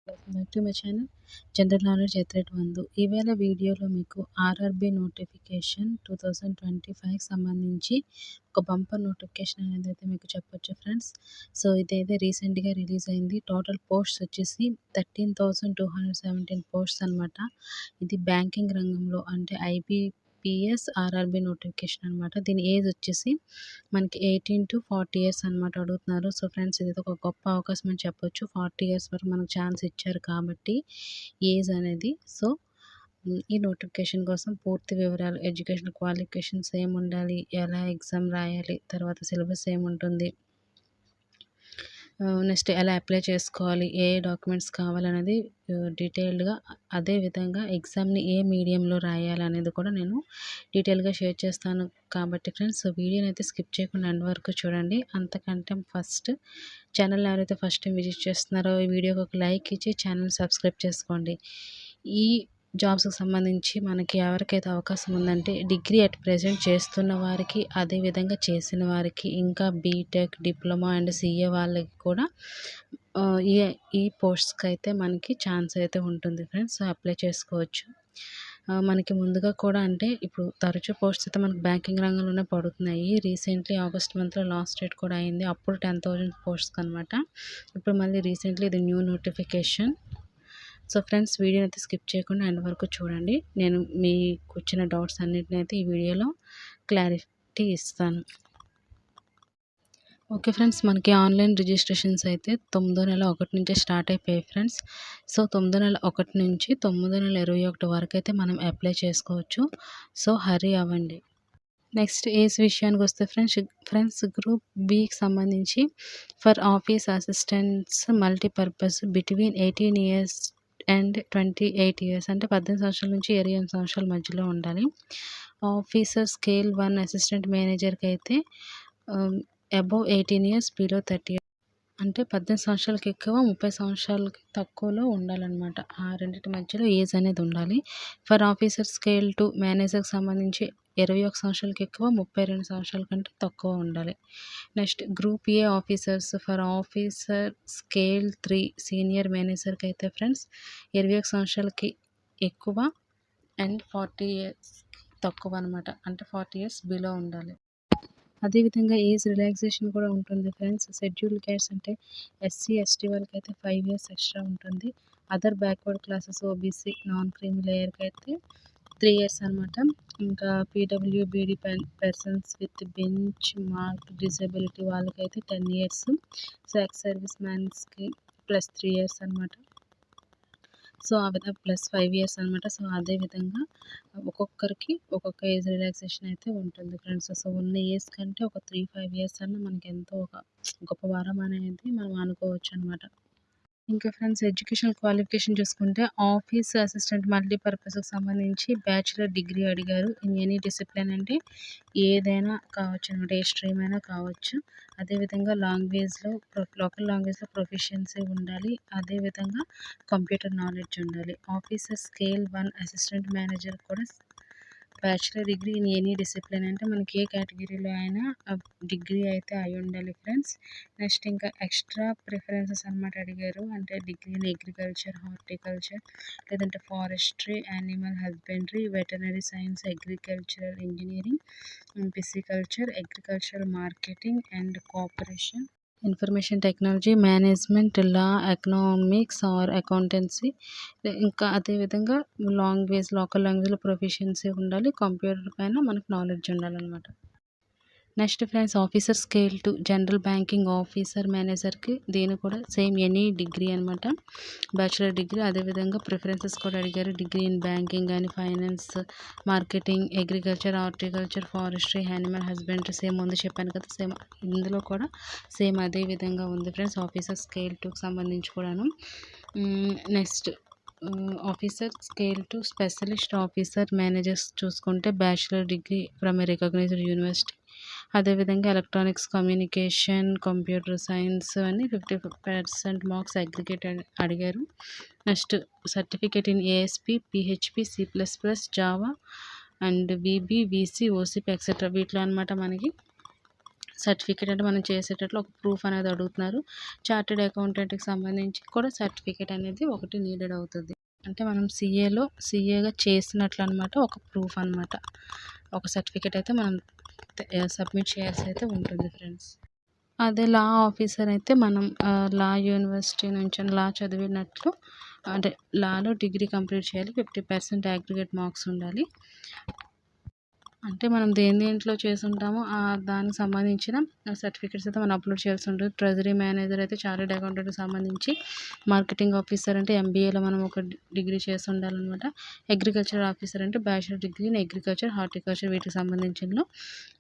Welcome back to my channel general knowledge ఎత్రెట్ వందు. ఈవేళ వీడియోలో మీకు ఆర్ఆర్బీ నోటిఫికేషన్ 2025 సంబంధించి ఒక బంపర్ నోటిఫికేషన్ అనేది అయితే మీకు చెప్పొచ్చు ఫ్రెండ్స్. సో ఇదైతే రీసెంట్గా రిలీజ్ అయింది. టోటల్ పోస్ట్స్ వచ్చేసి 13,217 పోస్ట్స్ అనమాట. ఇది బ్యాంకింగ్ రంగంలో అంటే ఐబీపీఎస్ ఆర్ఆర్బీ నోటిఫికేషన్ అనమాట. దీని ఏజ్ వచ్చేసి మనకి 18 to 40 ఇయర్స్ అనమాట అడుగుతున్నారు. సో ఫ్రెండ్స్ ఇదైతే ఒక గొప్ప అవకాశం అని చెప్పొచ్చు. 40 ఇయర్స్ వరకు మనకు ఛాన్స్ ఇచ్చారు కాబట్టి ఏజ్ అనేది. సో ఈ నోటిఫికేషన్ కోసం పూర్తి వివరాలు, ఎడ్యుకేషన్ క్వాలిఫికేషన్స్ ఏముండాలి, ఎలా ఎగ్జామ్ రాయాలి, తర్వాత సిలబస్ ఏముంటుంది, నెక్స్ట్ ఎలా అప్లై చేసుకోవాలి, ఏ డాక్యుమెంట్స్ కావాలనేది డీటెయిల్డ్గా, అదేవిధంగా ఎగ్జామ్ని ఏ మీడియంలో రాయాలనేది కూడా నేను డీటెయిల్గా షేర్ చేస్తాను. కాబట్టి ఫ్రెండ్స్ వీడియోని అయితే స్కిప్ చేయకుండా ఎండ్ వరకు చూడండి. అంతకంటే ఫస్ట్ ఛానల్ ఎవరైతే ఫస్ట్ టైం విజిట్ చేస్తున్నారో ఈ వీడియోకి ఒక లైక్ ఇచ్చి ఛానల్ సబ్స్క్రైబ్ చేసుకోండి. ఈ జాబ్స్కి సంబంధించి మనకి ఎవరికైతే అవకాశం ఉందంటే డిగ్రీ అట్ ప్రెజెంట్ చేస్తున్న వారికి, అదేవిధంగా చేసిన వారికి, ఇంకా బీటెక్, డిప్లొమా అండ్ సీఏ వాళ్ళకి కూడా ఈ పోస్ట్స్కి అయితే మనకి ఛాన్స్ అయితే ఉంటుంది ఫ్రెండ్స్. అప్లై చేసుకోవచ్చు. మనకి ముందుగా కూడా అంటే ఇప్పుడు తరచూ పోస్ట్స్ అయితే మనకి బ్యాంకింగ్ రంగంలోనే పడుతున్నాయి. రీసెంట్లీ ఆగస్ట్ మంత్లో లాస్ట్ డేట్ కూడా అయింది. అప్పుడు 10,000 పోస్ట్స్కి అనమాట. ఇప్పుడు మళ్ళీ రీసెంట్లీ ఇది న్యూ నోటిఫికేషన్. సో ఫ్రెండ్స్ వీడియోని అయితే స్కిప్ చేయకుండా ఎండ్ వరకు చూడండి. నేను మీకు వచ్చిన డౌట్స్ అన్నిటిని అయితే ఈ వీడియోలో క్లారిటీ ఇస్తాను. ఓకే ఫ్రెండ్స్, మనకి ఆన్లైన్ రిజిస్ట్రేషన్స్ అయితే 9వ నెల 1 నుంచే స్టార్ట్ అయిపోయాయి ఫ్రెండ్స్. సో 9వ నెల 1 నుంచి 9వ నెల 21 వరకు అయితే మనం అప్లై చేసుకోవచ్చు. సో హరీ అవ్వండి. నెక్స్ట్ ఏజ్ విషయానికి వస్తే ఫ్రెండ్స్ గ్రూప్ బికి సంబంధించి for office assistants multipurpose between 18 years and 28 years అంటే 18 సంవత్సరాల నుంచి 28 సంవత్సరాల మధ్యలో ఉండాలి. ఆఫీసర్ స్కేల్ 1 అసిస్టెంట్ మేనేజర్కి అయితే అబోవ్ 18 ఇయర్స్ బిలో 30 ఇయర్స్ అంటే 18 సంవత్సరాలకి ఎక్కువ, 30 సంవత్సరాలకి తక్కువలో ఉండాలన్నమాట. ఆ రెండింటి మధ్యలో ఏజ్ అనేది ఉండాలి. ఫర్ ఆఫీసర్ స్కేల్ 2 మేనేజర్కి సంబంధించి 21 సంవత్సరాలకి ఎక్కువ, 32 సంవత్సరాల కంటే తక్కువ ఉండాలి. Next group A officers for officer scale 3 senior మేనేజర్కి అయితే ఫ్రెండ్స్ 21 సంవత్సరాలకి ఎక్కువ అండ్ 40 ఇయర్స్ తక్కువ అనమాట. అంటే 40 ఇయర్స్ బిలో ఉండాలి. అదేవిధంగా ఏజ్ రిలాక్సేషన్ కూడా ఉంటుంది ఫ్రెండ్స్. షెడ్యూల్డ్ క్యాస్ట్ అంటే ఎస్సీ ఎస్టీ వాళ్ళకి అయితే 5 ఇయర్స్ ఎక్స్ట్రా ఉంటుంది. Other backward classes OBC non creamy లేయర్కి అయితే 3 ఇయర్స్ అనమాట. ఇంకా PWBD persons with bench mark disability వాళ్ళకైతే 10 years. So ex service మ్యాన్స్కి +3 years అనమాట. సో ఆ విధంగా +5 ఇయర్స్ అనమాట. సో అదేవిధంగా ఒక్కొక్కరికి ఒక్కొక్క ఏజ్ రిలాక్సేషన్ అయితే ఉంటుంది ఫ్రెండ్స్. సో ఉన్న ఏజ్ కంటే ఒక 3-5 ఇయర్స్ అన్న మనకి ఎంతో ఒక గొప్ప వరం అనేది మనం అనుకోవచ్చు అనమాట. ఇంకా ఫ్రెండ్స్ ఎడ్యుకేషన్ క్వాలిఫికేషన్ చూసుకుంటే ఆఫీస్ అసిస్టెంట్ మల్టీపర్పస్కి సంబంధించి బ్యాచిలర్ డిగ్రీ అడిగారు. ఇన్ ఎనీ డిసిప్లిన్ అంటే ఏదైనా కావచ్చు అనమాట, ఏ స్ట్రీమ్ అయినా కావచ్చు. అదేవిధంగా లోకల్ లాంగ్వేజ్లో ప్రొఫిషియన్సీ ఉండాలి. అదేవిధంగా కంప్యూటర్ నాలెడ్జ్ ఉండాలి. ఆఫీసర్ స్కేల్ 1 అసిస్టెంట్ మేనేజర్ కూడా bachelor degree in any discipline అంటే మనకి ఏ కేటగిరీలో అయినా డిగ్రీ అయితే అయి ఉండాలి ఫ్రెండ్స్. నెక్స్ట్ ఇంకా ఎక్స్ట్రా ప్రిఫరెన్సెస్ అనమాట అడిగారు. అంటే డిగ్రీ ఇన్ అగ్రికల్చర్, హార్టికల్చర్, లేదంటే forestry, animal husbandry, veterinary science, agricultural engineering, pisciculture, agricultural marketing and cooperation, information technology, management, law, economics or accountancy. ఇంకా అదేవిధంగా లోకల్ లాంగ్వేజ్లో ప్రొఫిషియన్సీ ఉండాలి. కంప్యూటర్ పైన మనకు నాలెడ్జ్ ఉండాలన్నమాట. Next friends officer scale 2 general banking officer మేనేజర్కి దీని కూడా సేమ్ ఎనీ డిగ్రీ అనమాట, బ్యాచిలర్ డిగ్రీ. అదేవిధంగా ప్రిఫరెన్సెస్ కూడా అడిగారు. డిగ్రీ ఇన్ బ్యాంకింగ్ కానీ, finance, marketing, agriculture, horticulture, forestry, animal husbandry same ముందు చెప్పాను కదా, సేమ్ ఇందులో కూడా సేమ్ అదే విధంగా ఉంది ఫ్రెండ్స్ ఆఫీసర్ స్కేల్ 2కి సంబంధించి కూడాను. Next officer scale 2 specialist officer managers చూసుకుంటే bachelor degree from a recognised university. అదేవిధంగా ఎలక్ట్రానిక్స్ కమ్యూనికేషన్, కంప్యూటర్ సైన్స్ అని 50% మార్క్స్ అగ్రిగేట్ అడిగారు. Next certificate in ASP, PHP, C++, Java and VB, VC, OCP etcetera వీటిలో అనమాట మనకి సర్టిఫికేట్ అంటే మనం చేసేటట్లు ఒక ప్రూఫ్ అనేది అడుగుతున్నారు. చార్టెడ్ అకౌంటెంట్‌కి సంబంధించి కూడా సర్టిఫికేట్ అనేది ఒకటి నీడెడ్ అవుతది. అంటే మనం సీఏగా చేసినట్లు అనమాట. ఒక ప్రూఫ్ అనమాట. ఒక సర్టిఫికేట్ అయితే మనం సబ్మిట్ చేయాల్సి అయితే ఉంటుంది ఫ్రెండ్స్. అదే లా ఆఫీసర్ అయితే మనం లా యూనివర్సిటీ నుంచి లా చదివినట్లు అంటే లాలో డిగ్రీ కంప్లీట్ చేయాలి. 50% అగ్రిగేట్ మార్క్స్ ఉండాలి. అంటే మనం దేంట్లో చేసుంటామో దానికి సంబంధించిన సర్టిఫికేట్స్ అయితే మనం అప్లోడ్ చేయాల్సి ఉంటుంది. ట్రెజరీ మేనేజర్ అయితే చార్టెడ్ అకౌంటెంట్‌కి సంబంధించి, మార్కెటింగ్ ఆఫీసర్ అంటే ఎంబీఏలో మనం ఒక డిగ్రీ చేసి ఉండాలనమాట. అగ్రికల్చర్ ఆఫీసర్ అంటే bachelor degree in agriculture, horticulture వీటికి సంబంధించినలో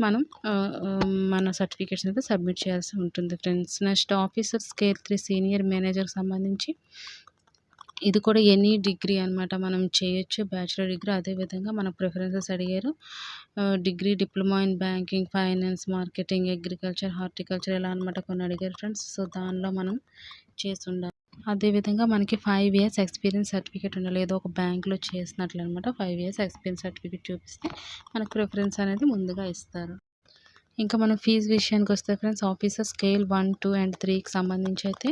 మనం మన సర్టిఫికేట్స్ అయితే సబ్మిట్ చేయాల్సి ఉంటుంది friends. Next officer scale 3 senior మేనేజర్‌కి సంబంధించి ఇది కూడా ఎనీ డిగ్రీ అనమాట. మనం చేయొచ్చు బ్యాచిలర్ డిగ్రీ. అదేవిధంగా మన ప్రిఫరెన్సెస్ అడిగారు. Degree, diploma in banking, finance, marketing, agriculture, horticulture ఇలా అనమాట కొన్ని అడిగారు ఫ్రెండ్స్. సో దానిలో మనం చేసి ఉండాలి. అదేవిధంగా మనకి 5 ఇయర్స్ ఎక్స్పీరియన్స్ సర్టిఫికేట్ ఉండాలి. ఏదో ఒక బ్యాంక్లో చేసినట్లు అనమాట. 5 ఇయర్స్ ఎక్స్పీరియన్స్ సర్టిఫికేట్ చూపిస్తే మనకు ప్రిఫరెన్స్ అనేది ముందుగా ఇస్తారు. ఇంకా మనం ఫీజు విషయానికి వస్తే ఫ్రెండ్స్, ఆఫీసర్ స్కేల్ 1, 2 అండ్ 3కి సంబంధించి అయితే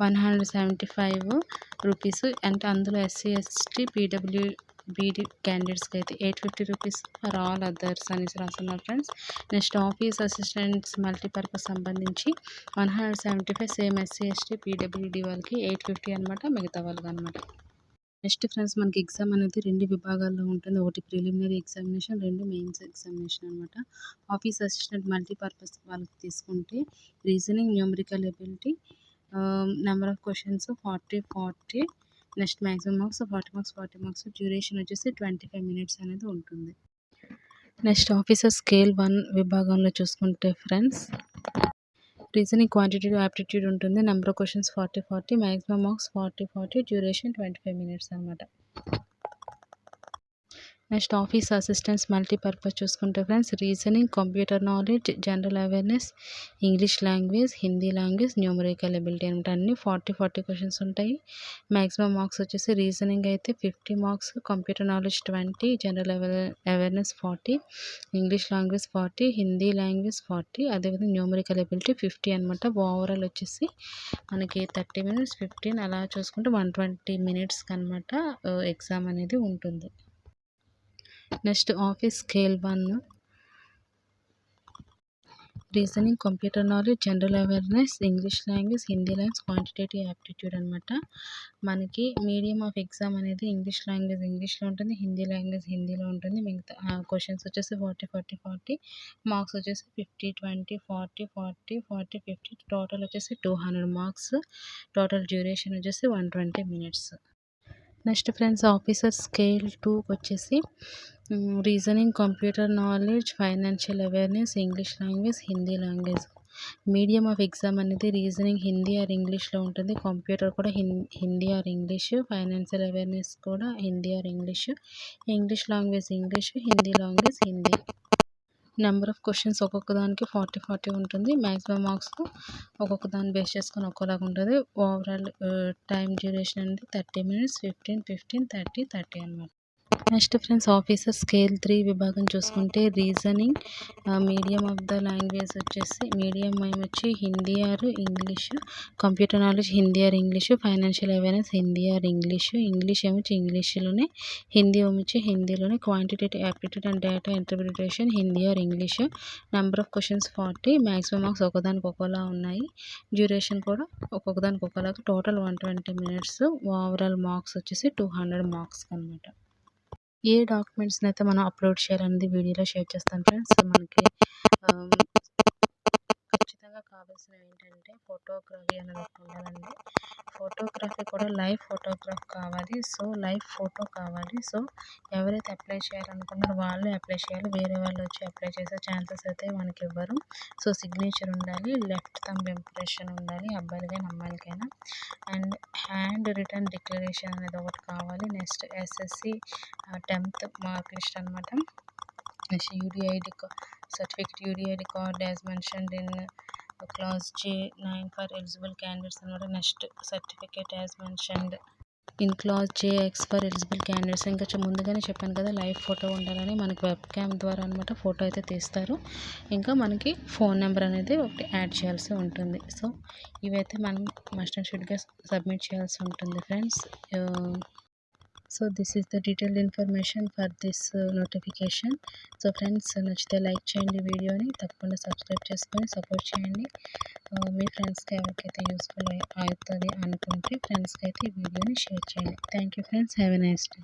175 రూపీస్. అంటే అందులో ఎస్సీ, ఎస్టీ, పీడబ్ల్యూబీడీ క్యాండిడేట్స్కి అయితే 850 రూపీస్ ఫర్ ఆల్ అదర్స్ అనేసి రాస్తున్నారు friends. Next office assistants multipurpose సంబంధించి 175 సేమ్ ఎస్సీ, ఎస్టీ, పీడబ్ల్యూడీ వాళ్ళకి 850 అనమాట. మిగతా వాళ్ళకి అనమాట. నెక్స్ట్ ఫ్రెండ్స్, మనకి ఎగ్జామ్ అనేది 2 విభాగాల్లో ఉంటుంది. ఒకటి ప్రిలిమినరీ ఎగ్జామినేషన్, 2 మెయిన్స్ ఎగ్జామినేషన్ అనమాట. ఆఫీస్ అసిస్టెంట్ మల్టీపర్పస్ వాళ్ళకి తీసుకుంటే reasoning, numerical ability, number of questions 40. Next maximum marks 40 marks. Duration వచ్చేసి 25 మినిట్స్ అనేది ఉంటుంది. నెక్స్ట్ ఆఫీసర్ స్కేల్ 1 విభాగంలో చూసుకుంటే ఫ్రెండ్స్, రీజనింగ్, క్వాంటిటేటివ్ యాప్టిట్యూడ్ ఉంటుంది. Number of questions 40. Maximum marks 40. Duration 25 minutes అనమాట. నెక్స్ట్ ఆఫీస్ అసిస్టెంట్స్ మల్టీపర్పస్ చూసుకుంటే friends, reasoning, computer knowledge, general awareness, English language, Hindi language, numerical ability అనమాట. అన్ని 40 క్వశ్చన్స్ ఉంటాయి. మ్యాక్సిమం మార్క్స్ వచ్చేసి reasoning అయితే 50 marks, computer knowledge 20, general awareness 40, English language 40, Hindi language 40, అదేవిధంగా numerical ability 50 అనమాట. Overall వచ్చేసి మనకి 30 మినిట్స్, 15 అలా చూసుకుంటే 120 మినిట్స్కి అనమాట ఎగ్జామ్ అనేది ఉంటుంది. Next office scale 1 reasoning, computer knowledge, general awareness, English language, Hindi language, quantitative aptitude అనమాట. మనకి మీడియం ఆఫ్ ఎగ్జామ్ అనేది ఇంగ్లీష్ లాంగ్వేజ్ ఇంగ్లీష్లో ఉంటుంది, హిందీ లాంగ్వేజ్ హిందీలో ఉంటుంది. మిగతా క్వశ్చన్స్ వచ్చేసి 40. మార్క్స్ వచ్చేసి 50, 20, 40, 50. టోటల్ వచ్చేసి 200 మార్క్స్. టోటల్ డ్యూరేషన్ వచ్చేసి 120 minutes. Next friends, officer scale 2కి వచ్చేసి reasoning, computer knowledge, financial awareness, English language, Hindi language. Medium of exam అనేది రీజనింగ్ హిందీ ఆర్ ఇంగ్లీష్లో ఉంటుంది. కంప్యూటర్ కూడా Hindi or English, financial awareness కూడా Hindi or English, English language English, Hindi language Hindi. Number of questions ఒక్కొక్క దానికి 40 ఉంటుంది. మ్యాక్సిమం మార్క్స్ ఒక్కొక్క దాన్ని బేస్ చేసుకొని ఒక్కోలాగా ఉంటుంది. ఓవరాల్ టైం డ్యూరేషన్ అనేది 30 మినిట్స్, 15, 30 అనమాట. నెక్స్ట్ ఫ్రెండ్స్, ఆఫీసర్ స్కేల్ 3 విభాగం చూసుకుంటే reasoning, medium of the language వచ్చేసి మీడియం వచ్చి Hindi or English, computer knowledge Hindi or English, financial awareness Hindi or English, English ఏమొచ్చి ఇంగ్లీష్లోనే, హిందీ ఏమొచ్చి హిందీలోనే, quantitative aptitude and data interpretation Hindi or English. Number of questions 40, maximum marks ఒకదానికి ఒకలా ఉన్నాయి. డ్యూరేషన్ కూడా ఒక్కొక్కదానికి ఒకలాగా. Total 120 minutes. ఓవరాల్ మార్క్స్ వచ్చేసి 200 మార్క్స్ అనమాట. ఏ డాక్యుమెంట్స్ని అయితే మనం అప్లోడ్ చేయాలనేది వీడియోలో షేర్ చేస్తాను ఫ్రెండ్స్. మనకి ఖచ్చితంగా కావాల్సినవి ఏంటంటే ఫోటోగ్రఫీ అనేది ఒకటి ఉండాలండి. ఫోటోగ్రఫీ కూడా లైవ్ ఫోటోగ్రాఫ్ కావాలి. సో లైవ్ ఫోటో కావాలి. సో ఎవరైతే అప్లై చేయాలనుకున్నారో వాళ్ళే అప్లై చేయాలి. వేరే వాళ్ళు వచ్చి అప్లై చేసే ఛాన్సెస్ అయితే మనకి ఇవ్వరు. సో సిగ్నేచర్ ఉండాలి, లెఫ్ట్ థంబ్ ఇంప్రెషన్ ఉండాలి, అబ్బాయిలకైనా అమ్మాయిలకైనా. అండ్ హ్యాండ్ రిటర్న్ డిక్లరేషన్ అనేది ఒకటి కావాలి. Next SSC 10th mark list అనమాట. Next UDID certificate, UDID card as mentioned in clause J9 for eligible candidates అనమాట. Next certificate as mentioned in clause JX for eligible candidates. ఇంకా ముందుగానే చెప్పాను కదా, live photo ఉండాలని. మనకి వెబ్ క్యామ్ ద్వారా అనమాట ఫోటో అయితే తీస్తారు. ఇంకా మనకి ఫోన్ నెంబర్ అనేది ఒకటి యాడ్ చేయాల్సి ఉంటుంది. సో ఇవైతే మనం మస్ట్ అండ్ షుడ్గా సబ్మిట్ చేయాల్సి ఉంటుంది friends. So this is the detailed information for this notification. So friends, నచ్చితే లైక్ చేయండి, వీడియోని తప్పకుండా సబ్స్క్రైబ్ చేసుకొని సపోర్ట్ చేయండి. మీ ఫ్రెండ్స్కి ఎవరికైతే యూస్ఫుల్ అవుతుంది అనుకుంటే ఫ్రెండ్స్కి అయితే ఈ వీడియోని షేర్ చేయండి. Thank you friends, have a nice day.